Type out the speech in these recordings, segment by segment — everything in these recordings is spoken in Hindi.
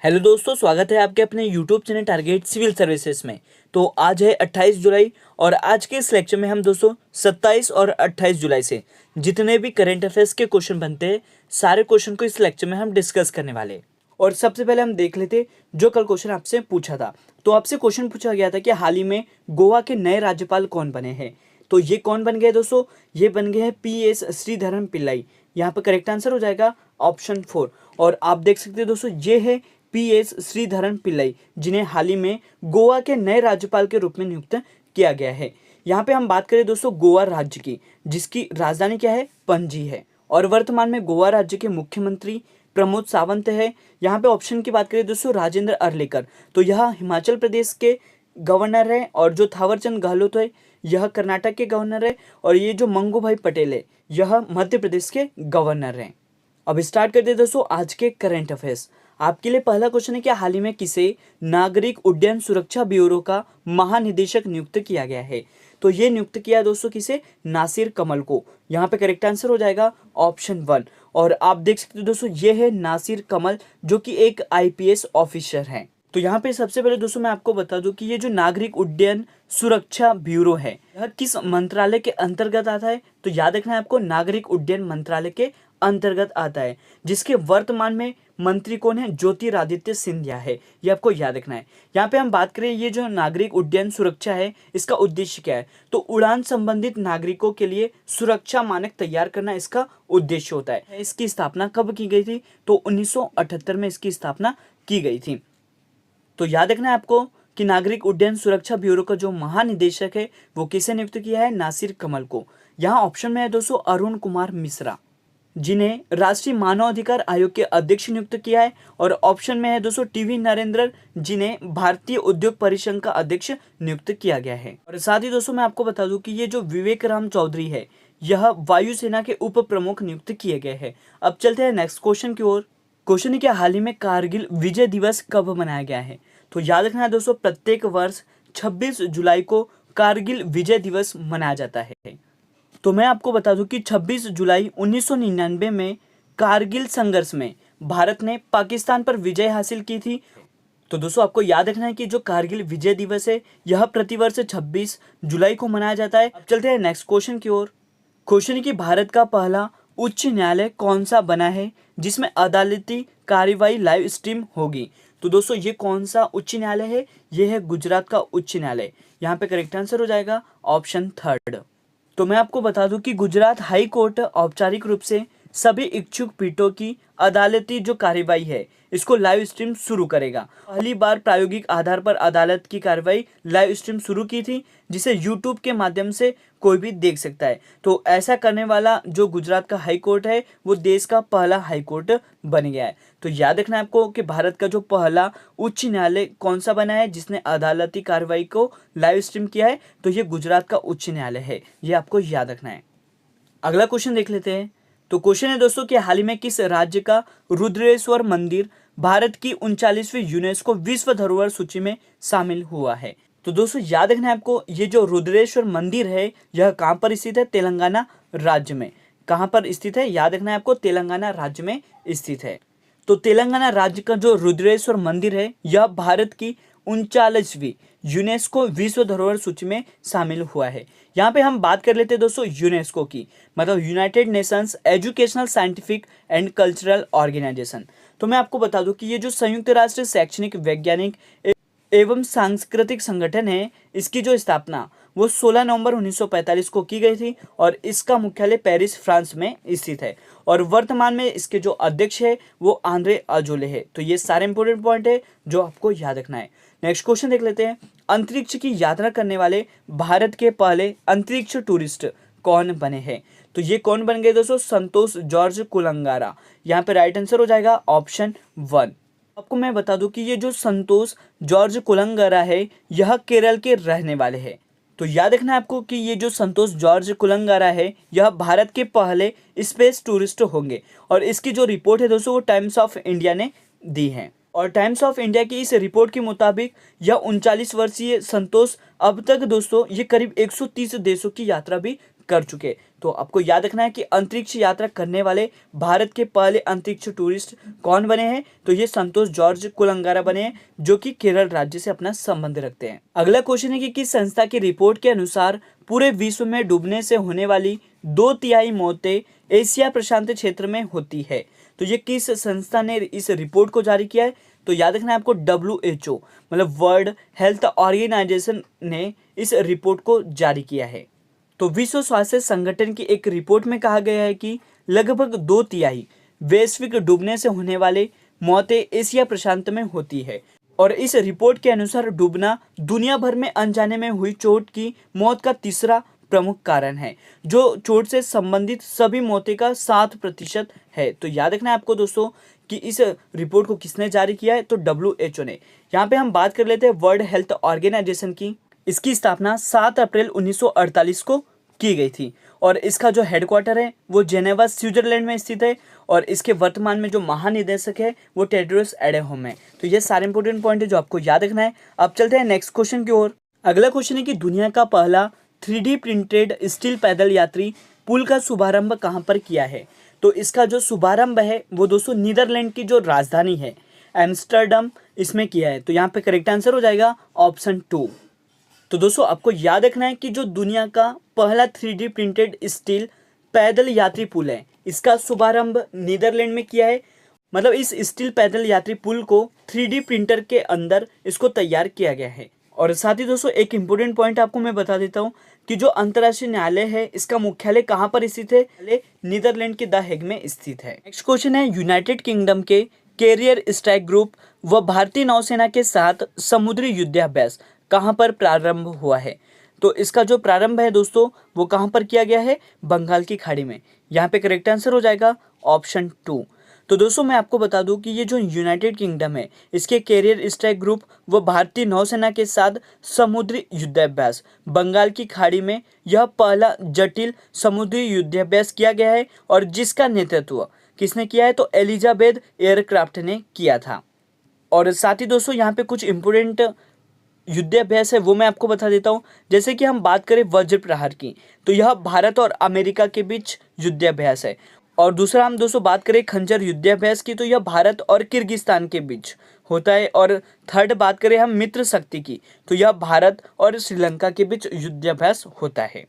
हेलो दोस्तों, स्वागत है आपके अपने YouTube channel target civil services में। तो आज है 28 जुलाई और आज के इस लेक्चर में हम दोस्तों 27 और 28 जुलाई से जितने भी करंट अफेयर्स के क्वेश्चन बनते हैं सारे क्वेश्चन को इस लेक्चर में हम डिस्कस करने वाले हैं। और सबसे पहले हम देख लेते जो कल क्वेश्चन आपसे पूछा था। तो आपसे क्वेश्चन पूछा गया था कि हाल ही में गोवा के नए राज्यपाल कौन बने हैं। तो ये कौन बन गए दोस्तों? ये बन गए हैं PS श्रीधरन पिल्लाई। यहाँ पर करेक्ट आंसर हो जाएगा ऑप्शन 4। और आप देख सकते हैं दोस्तों, ये है PS श्रीधरन पिल्लाई, जिन्हें हाल ही में गोवा के नए राज्यपाल के रूप में नियुक्त किया गया है। यहाँ पे हम बात करें दोस्तों गोवा राज्य की, जिसकी राजधानी क्या है? पणजी है। और वर्तमान में गोवा राज्य के मुख्यमंत्री प्रमोद सावंत है। यहाँ पे ऑप्शन की बात करें दोस्तों राजेंद्र अर्लेकर, तो यह हिमाचल प्रदेश के गवर्नर है। और जो थावरचंद गहलोत है यह कर्नाटक के गवर्नर है। और ये जो मंगूभाई पटेल है यह मध्य प्रदेश के गवर्नर हैं। अब स्टार्ट करते हैं दोस्तों आज के करंट अफेयर्स। आपके लिए पहला क्वेश्चन है कि हाल ही में किसे नागरिक उड्डयन सुरक्षा ब्यूरो का महानिदेशक नियुक्त किया गया है। तो ये नियुक्त किया है दोस्तों किसे? नासिर कमल को। यहाँ पे करेक्ट आंसर हो जाएगा ऑप्शन 1। और आप देख सकते हो दोस्तों, ये है नासिर कमल, जो कि एक IPS ऑफिसर हैं। तो यहाँ पे सबसे पहले दोस्तों मैं आपको बता दूं कि ये जो नागरिक उड्डयन सुरक्षा ब्यूरो है यह किस मंत्रालय के अंतर्गत आता है। तो याद रखना है आपको, नागरिक उड्डयन मंत्रालय के अंतर्गत आता है, जिसके वर्तमान में मंत्री कौन है? ज्योतिरादित्य सिंधिया है। ये आपको याद रखना है। यहाँ पे हम बात करें ये जो नागरिक उड्डयन सुरक्षा है इसका उद्देश्य क्या है? तो उड़ान संबंधित नागरिकों के लिए सुरक्षा मानक तैयार करना इसका उद्देश्य होता है। इसकी स्थापना कब की गई थी? तो 1978 में इसकी स्थापना की गई थी। तो याद रखना है आपको कि नागरिक उड्डयन सुरक्षा ब्यूरो का जो महानिदेशक है वो किसे नियुक्त किया है? नासिर कमल को। यहाँ ऑप्शन में है दोस्तों अरुण कुमार मिश्रा, जिन्हें राष्ट्रीय मानव अधिकार आयोग के अध्यक्ष नियुक्त किया है। और ऑप्शन में है दोस्तों TV नरेंद्र, जिन्हें भारतीय उद्योग परिसंघ का अध्यक्ष नियुक्त किया गया है। और साथ ही दोस्तों मैं आपको बता दूं कि ये जो विवेक राम चौधरी है यह वायुसेना के उप प्रमुख नियुक्त किए गए हैं। अब चलते हैं नेक्स्ट क्वेश्चन की ओर। क्वेश्चन है कि हाल ही में कारगिल विजय दिवस कब मनाया गया है। तो याद रखना है दोस्तों, प्रत्येक वर्ष 26 जुलाई को कारगिल विजय दिवस मनाया जाता है। तो मैं आपको बता दूं कि 26 जुलाई 1999 में कारगिल संघर्ष में भारत ने पाकिस्तान पर विजय हासिल की थी। तो दोस्तों आपको याद रखना है कि जो कारगिल विजय दिवस है यह प्रतिवर्ष 26 जुलाई को मनाया जाता है। अब चलते हैं नेक्स्ट क्वेश्चन की ओर। क्वेश्चन है कि भारत का पहला उच्च न्यायालय कौन सा बना है जिसमें अदालती कार्यवाही लाइव स्ट्रीम होगी। तो दोस्तों ये कौन सा उच्च न्यायालय है? ये है गुजरात का उच्च न्यायालय। यहाँ पे करेक्ट आंसर हो जाएगा ऑप्शन 3। तो मैं आपको बता दूं कि गुजरात हाई कोर्ट औपचारिक रूप से सभी इच्छुक पीठों की अदालती जो कार्यवाही है इसको लाइव स्ट्रीम शुरू करेगा। पहली बार प्रायोगिक आधार पर अदालत की कार्यवाही लाइव स्ट्रीम शुरू की थी, जिसे YouTube के माध्यम से कोई भी देख सकता है। तो ऐसा करने वाला जो गुजरात का हाई कोर्ट है वो देश का पहला हाई कोर्ट बन गया है। तो याद रखना है आपको कि भारत का जो पहला उच्च न्यायालय कौन सा बना है जिसने अदालती कार्रवाई को लाइव स्ट्रीम किया है, तो ये गुजरात का उच्च न्यायालय है। ये आपको याद रखना है। अगला क्वेश्चन देख लेते हैं। तो क्वेश्चन है दोस्तों कि हाल ही में किस राज्य का रुद्रेश्वर मंदिर भारत की 39वीं यूनेस्को विश्व धरोहर सूची में शामिल हुआ है। तो दोस्तों याद रखना है आपको, ये जो रुद्रेश्वर मंदिर है यह कहाँ पर स्थित है? तेलंगाना राज्य में। कहाँ पर स्थित है? याद रखना है आपको, तेलंगाना राज्य में स्थित है। तो तेलंगाना राज्य का जो रुद्रेश्वर मंदिर है यह भारत की 39वीं यूनेस्को विश्व धरोहर सूची में शामिल हुआ है। यहाँ पे हम बात कर लेते हैं दोस्तों यूनेस्को की, मतलब United Nations Educational Scientific and Cultural Organization. तो मैं आपको बता दूं कि ये जो संयुक्त राष्ट्र शैक्षणिक वैज्ञानिक एवं सांस्कृतिक संगठन है इसकी जो स्थापना वो 16 नवंबर 1945 को की गई थी। और इसका मुख्यालय पेरिस फ्रांस में स्थित है। और वर्तमान में इसके जो अध्यक्ष है वो आंद्रे अजोले है। तो ये सारे इंपॉर्टेंट पॉइंट है जो आपको याद रखना है। नेक्स्ट क्वेश्चन देख लेते हैं। अंतरिक्ष की यात्रा करने वाले भारत के पहले अंतरिक्ष टूरिस्ट कौन बने हैं? तो ये कौन बन गए दोस्तों? संतोष जॉर्ज कुलंगारा। यहाँ पे राइट आंसर हो जाएगा ऑप्शन 1। आपको मैं बता दूं कि ये जो संतोष जॉर्ज कुलंगारा है यह केरल के रहने वाले हैं। तो याद रखना है आपको कि ये जो संतोष जॉर्ज कुलंगारा है यह भारत के पहले स्पेस टूरिस्ट होंगे। और इसकी जो रिपोर्ट है दोस्तों वो टाइम्स ऑफ इंडिया ने दी है। और टाइम्स ऑफ इंडिया की इस रिपोर्ट के मुताबिक यह 39 वर्षीय संतोष अब तक दोस्तों ये करीब 130 देशों की यात्रा भी कर चुके। तो आपको याद रखना है कि अंतरिक्ष यात्रा करने वाले भारत के पहले अंतरिक्ष टूरिस्ट कौन बने हैं, तो ये संतोष जॉर्ज कुलंगारा बने हैं, जो कि केरल राज्य से अपना संबंध रखते हैं। अगला क्वेश्चन है कि किस संस्था की रिपोर्ट के अनुसार पूरे विश्व में डूबने से होने वाली 2/3 मौतें एशिया प्रशांत क्षेत्र में होती है। तो ये किस संस्था ने इस रिपोर्ट को जारी किया है, तो याद रखना है आपको WHO मतलब वर्ल्ड हेल्थ ऑर्गेनाइजेशन ने इस रिपोर्ट को जारी किया है। तो विश्व स्वास्थ्य संगठन की एक रिपोर्ट में कहा गया है कि लगभग 2/3 वैश्विक डूबने से होने वाले मौतें एशिया प्रशांत में होती है। और इस रिपोर्ट के अनुसार डूबना दुनिया भर में अनजाने में हुई चोट की मौत का तीसरा प्रमुख कारण है, जो चोट से संबंधित सभी मौतें का 7% है। तो याद रखना है आपको दोस्तों कि इस रिपोर्ट को किसने जारी किया है, तो WHO ने। यहाँ पे हम बात कर लेते हैं वर्ल्ड हेल्थ ऑर्गेनाइजेशन की। इसकी स्थापना 7 अप्रैल 1948 को की गई थी और इसका जो हेडक्वार्टर है वो जेनेवा स्विट्जरलैंड में स्थित है और इसके वर्तमान में जो महानिदेशक है वो टेड्रोस एडेनोम है। तो ये सारे इंपॉर्टेंट पॉइंट है जो आपको याद रखना है। अब चलते हैं नेक्स्ट क्वेश्चन की ओर। अगला क्वेश्चन है कि दुनिया का पहला 3D प्रिंटेड स्टील पैदल यात्री पुल का शुभारंभ कहाँ पर किया है, तो इसका जो शुभारंभ है वो दोस्तों नीदरलैंड की जो राजधानी है एम्स्टर्डम इसमें किया है। तो यहाँ पे करेक्ट आंसर हो जाएगा ऑप्शन 2। तो दोस्तों आपको याद रखना है कि जो दुनिया का पहला 3D प्रिंटेड स्टील पैदल यात्री पुल है इसका शुभारंभ नीदरलैंड में किया है। मतलब इस स्टील पैदल यात्री पुल को 3D प्रिंटर के अंदर इसको तैयार किया गया है। और साथ ही दोस्तों एक इम्पोर्टेंट पॉइंट आपको मैं बता देता हूँ कि जो अंतर्राष्ट्रीय न्यायालय है इसका मुख्यालय कहाँ पर स्थित है, नीदरलैंड के द हेग में स्थित है। नेक्स्ट क्वेश्चन है यूनाइटेड किंगडम के कैरियर स्ट्राइक ग्रुप व भारतीय नौसेना के साथ समुद्री युद्धाभ्यास कहाँ पर प्रारंभ हुआ है, तो इसका जो प्रारंभ है दोस्तों वो कहाँ पर किया गया है, बंगाल की खाड़ी में। यहाँ पे करेक्ट आंसर हो जाएगा ऑप्शन 2। तो दोस्तों मैं आपको बता दूं कि ये जो यूनाइटेड किंगडम है इसके कैरियर स्ट्राइक ग्रुप व भारतीय नौसेना के साथ समुद्री युद्धाभ्यास बंगाल की खाड़ी में यह पहला जटिल समुद्री युद्धाभ्यास किया गया है और जिसका नेतृत्व किसने किया है, तो एलिजाबेथ एयरक्राफ्ट ने किया था। और साथ ही दोस्तों यहाँ पे कुछ इंपोर्टेंट युद्धाभ्यास है वो मैं आपको बता देता हूँ। जैसे कि हम बात करें वज्र प्रहार की, तो यह भारत और अमेरिका के बीच युद्धाभ्यास है। और दूसरा हम दोस्तों बात करें खंजर युद्धाभ्यास की, तो यह भारत और किर्गिस्तान के बीच होता है। और थर्ड बात करें हम मित्र शक्ति की, तो यह भारत और श्रीलंका के बीच युद्धाभ्यास होता है।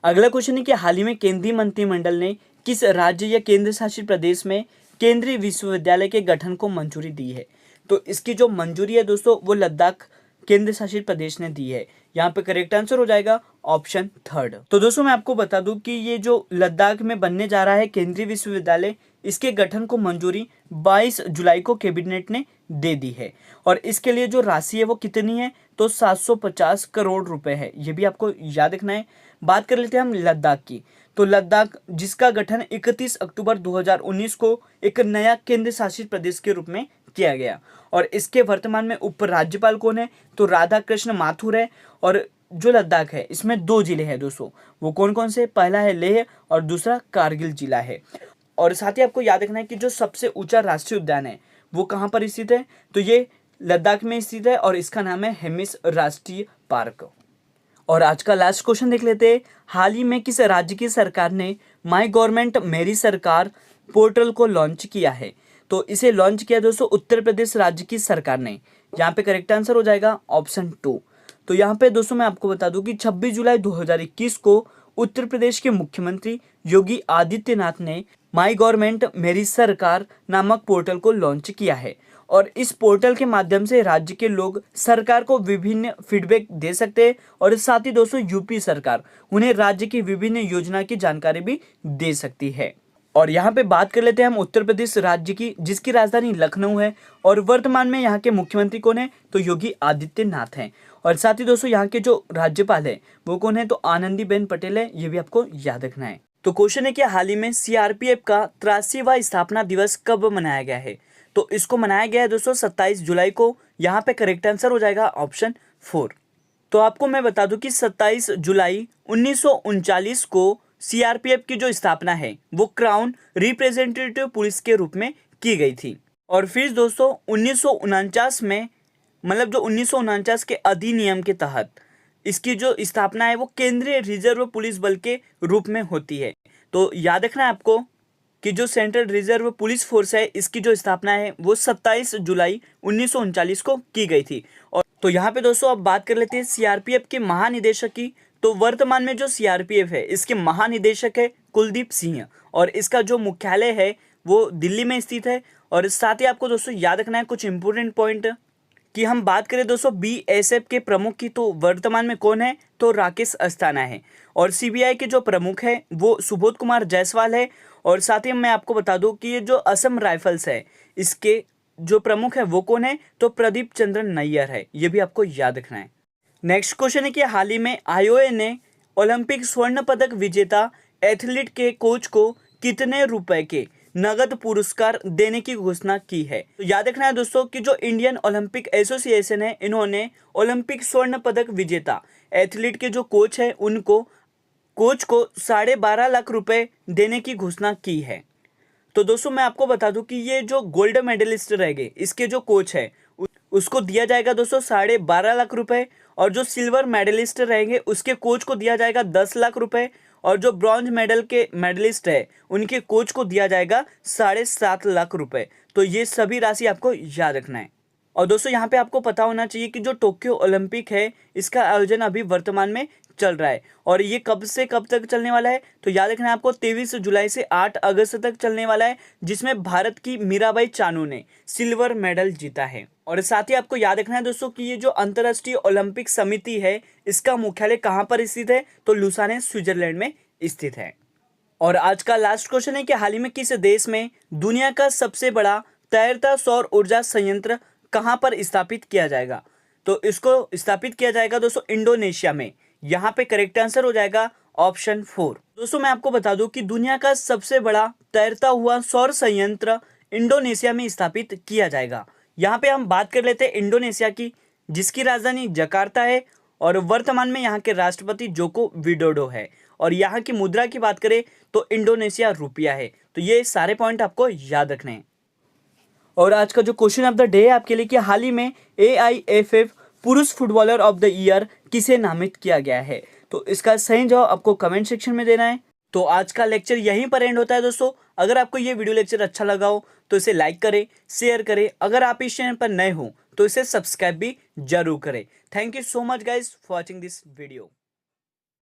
अगला क्वेश्चन है कि हाल ही में केंद्रीय मंत्रिमंडल ने किस राज्य या केंद्र शासित प्रदेश में केंद्रीय विश्वविद्यालय के गठन को मंजूरी दी है, तो इसकी जो मंजूरी है दोस्तों वो लद्दाख केंद्र शासित प्रदेश ने दी है। यहाँ पे करेक्ट आंसर हो जाएगा ऑप्शन 3। तो दोस्तों मैं आपको बता दूं कि ये जो लद्दाख में बनने जा रहा है केंद्रीय विश्वविद्यालय, इसके गठन को मंजूरी 22 जुलाई को कैबिनेट ने दे दी है। और इसके लिए जो राशि है वो कितनी है, तो 750 करोड़ रुपए है। ये भी आपको याद रखना है। बात कर लेते हैं हम लद्दाख की, तो लद्दाख जिसका गठन 31 अक्टूबर 2019 को एक नया केंद्र शासित प्रदेश के रूप में किया गया। और इसके वर्तमान में उपराज्यपाल कौन है, तो राधा कृष्ण माथुर है। और जो लद्दाख है इसमें 2 जिले हैं दोस्तों, वो कौन कौन से, पहला है लेह और दूसरा कारगिल जिला है। और साथ ही आपको याद रखना है कि जो सबसे ऊंचा राष्ट्रीय उद्यान है वो कहाँ पर स्थित है, तो ये लद्दाख में स्थित है और इसका नाम है हेमिस राष्ट्रीय पार्क। और आज का लास्ट क्वेश्चन देख लेते हैं। हाल ही में किस राज्य की सरकार ने माई गवर्नमेंट मेरी सरकार पोर्टल को लॉन्च किया है, तो इसे लॉन्च किया दोस्तों उत्तर प्रदेश राज्य की सरकार ने। यहाँ पे करेक्ट आंसर हो जाएगा ऑप्शन 2। तो यहाँ पे दोस्तों मैं आपको बता दूं कि 26 जुलाई 2021 को उत्तर प्रदेश के मुख्यमंत्री योगी आदित्यनाथ ने माई गवर्नमेंट मेरी सरकार नामक पोर्टल को लॉन्च किया है। और इस पोर्टल के माध्यम से राज्य के लोग सरकार को विभिन्न फीडबैक दे सकते हैं और साथ ही दोस्तों यूपी सरकार उन्हें राज्य की विभिन्न योजना की जानकारी भी दे सकती है। और यहाँ पे बात कर लेते हैं हम उत्तर प्रदेश राज्य की, जिसकी राजधानी लखनऊ है और वर्तमान में यहाँ के मुख्यमंत्री कौन है, तो योगी आदित्यनाथ हैं। और साथ ही दोस्तों यहाँ के जो राज्यपाल है वो कौन है, तो आनंदीबेन पटेल है। ये भी आपको याद रखना है। तो क्वेश्चन है कि हाल ही में सीआरपीएफ का 83वां स्थापना दिवस कब मनाया गया है, तो इसको मनाया गया है दोस्तों 27 जुलाई को। यहाँ पे करेक्ट आंसर हो जाएगा ऑप्शन 4। तो आपको मैं बता दूं कि 27 जुलाई 1939 को सीआरपीएफ की जो स्थापना है वो क्राउन रिप्रेजेंटेटिव पुलिस के रूप में की गई थी। और फिर दोस्तों 1949 में, मतलब जो 1949 के अधिनियम के तहत इसकी जो स्थापना है वो केंद्रीय रिजर्व पुलिस बल के रूप में होती है। तो याद रखना है आपको कि जो सेंट्रल रिजर्व पुलिस फोर्स है इसकी जो स्थापना है वो 27 जुलाई 1939 को की गई थी। और तो यहाँ पे दोस्तों अब बात कर लेते हैं सीआरपीएफ के महानिदेशक की। तो वर्तमान में जो सीआरपीएफ है इसके महानिदेशक है कुलदीप सिंह और इसका जो मुख्यालय है वो दिल्ली में स्थित है। और साथ ही आपको दोस्तों याद रखना है कुछ इंपोर्टेंट पॉइंट कि हम बात करें दोस्तों बीएसएफ के प्रमुख की तो वर्तमान में कौन है, तो राकेश अस्थाना है। और सीबीआई के जो प्रमुख है वो सुबोध कुमार जायसवाल है। और साथ ही मैं आपको बता दूं कि ये जो असम राइफल्स है इसके जो प्रमुख है वो कौन है, तो प्रदीप चंद्रन नैयर है। ये भी आपको याद रखना है। नेक्स्ट क्वेश्चन है कि हाल ही में आईओए ने ओलंपिक स्वर्ण पदक विजेता एथलीट के कोच को कितने रुपए के नगद पुरस्कार देने की घोषणा की है। तो याद रखना है दोस्तों कि जो इंडियन ओलंपिक एसोसिएशन है इन्होंने ओलंपिक स्वर्ण पदक विजेता एथलीट के जो कोच है उनको कोच को 12.5 लाख रुपए देने की घोषणा की है। तो दोस्तों मैं आपको बता दूं कि ये जो गोल्ड मेडलिस्ट रहेंगे इसके जो कोच है उसको दिया जाएगा दोस्तों 12.5 लाख रुपए। और जो सिल्वर मेडलिस्ट रहेंगे उसके कोच को दिया जाएगा 10 लाख रुपए। और जो ब्रॉन्ज मेडल के मेडलिस्ट है उनके कोच को दिया जाएगा 7.5 लाख रुपए। तो ये सभी राशि आपको याद रखना है। और दोस्तों यहाँ पे आपको पता होना चाहिए कि जो टोक्यो ओलंपिक है इसका आयोजन अभी वर्तमान में चल रहा है। और ये कब से कब तक चलने वाला है, तो याद रखना है आपको 23 जुलाई से 8 अगस्त तक चलने वाला है, जिसमें भारत की मीराबाई चानू ने सिल्वर मेडल जीता है। और साथ ही आपको याद रखना है दोस्तों कि ये जो अंतर्राष्ट्रीय ओलंपिक समिति है इसका मुख्यालय कहाँ पर स्थित है, तो लुसाने स्विट्जरलैंड में स्थित है। और आज का लास्ट क्वेश्चन है कि हाल ही में किस देश में दुनिया का सबसे बड़ा तैरता सौर ऊर्जा संयंत्र कहां पर स्थापित किया जाएगा, तो इसको स्थापित किया जाएगा दोस्तों इंडोनेशिया में। यहां पे करेक्ट आंसर हो जाएगा ऑप्शन 4। दोस्तों मैं आपको बता दूं कि दुनिया का सबसे बड़ा तैरता हुआ सौर संयंत्र इंडोनेशिया में स्थापित किया जाएगा। यहाँ पे हम बात कर लेते हैं इंडोनेशिया की, जिसकी राजधानी जकार्ता है। और वर्तमान में यहाँ के राष्ट्रपति जोको विडोडो है। और यहाँ की मुद्रा की बात करें तो इंडोनेशिया रुपया है। तो ये सारे पॉइंट आपको याद रखने हैं। और आज का जो क्वेश्चन ऑफ द डे है आपके लिए कि हाल ही में AIFF पुरुष फुटबॉलर ऑफ द ईयर किसे नामित किया गया है, तो इसका सही जवाब आपको कमेंट सेक्शन में देना है। तो आज का लेक्चर यहीं पर एंड होता है दोस्तों। अगर आपको ये वीडियो लेक्चर अच्छा लगा हो तो इसे लाइक करें, शेयर करें। अगर आप इस चैनल पर नए हो तो इसे सब्सक्राइब भी जरूर करें। Thank you so much guys for watching this video.